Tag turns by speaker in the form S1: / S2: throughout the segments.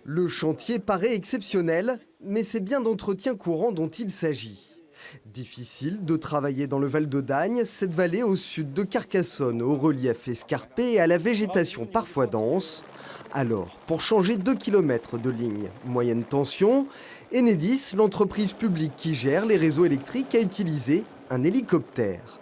S1: Le chantier paraît exceptionnel, mais c'est bien d'entretien courant dont il s'agit. Difficile de travailler dans le Val de Dagne, cette vallée au sud de Carcassonne, au relief escarpé et à la végétation parfois dense. Alors, pour changer 2 km de ligne moyenne tension, Enedis, l'entreprise publique qui gère les réseaux électriques, a utilisé un hélicoptère.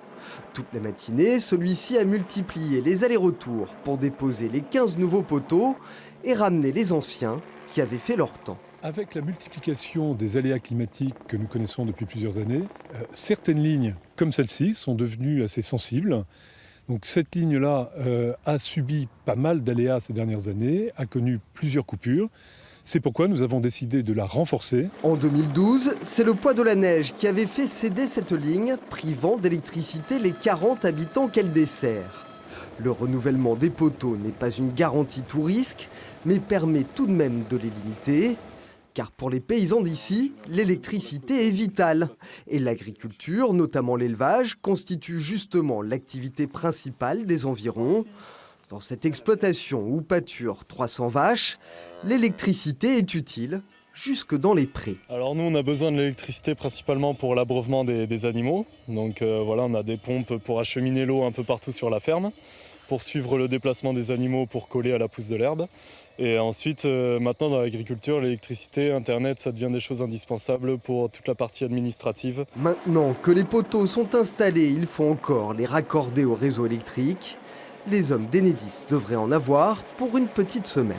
S1: Toute la matinée, celui-ci a multiplié les allers-retours pour déposer les 15 nouveaux poteaux et ramener les anciens qui avaient fait leur temps.
S2: Avec la multiplication des aléas climatiques que nous connaissons depuis plusieurs années, certaines lignes, comme celle-ci, sont devenues assez sensibles. Donc cette ligne-là a subi pas mal d'aléas ces dernières années, a connu plusieurs coupures. C'est pourquoi nous avons décidé de la renforcer.
S1: En 2012, c'est le poids de la neige qui avait fait céder cette ligne, privant d'électricité les 40 habitants qu'elle dessert. Le renouvellement des poteaux n'est pas une garantie tout risque, mais permet tout de même de les limiter. Car pour les paysans d'ici, l'électricité est vitale. Et l'agriculture, notamment l'élevage, constitue justement l'activité principale des environs. Dans cette exploitation où pâturent 300 vaches, l'électricité est utile jusque dans les prés.
S3: Alors nous on a besoin de l'électricité principalement pour l'abreuvement des animaux. Donc voilà, on a des pompes pour acheminer l'eau un peu partout sur la ferme, pour suivre le déplacement des animaux, pour coller à la pousse de l'herbe. Et ensuite, maintenant dans l'agriculture, l'électricité, Internet, ça devient des choses indispensables pour toute la partie administrative.
S1: Maintenant que les poteaux sont installés, il faut encore les raccorder au réseau électrique. Les hommes d'Enedis devraient en avoir pour une petite semaine.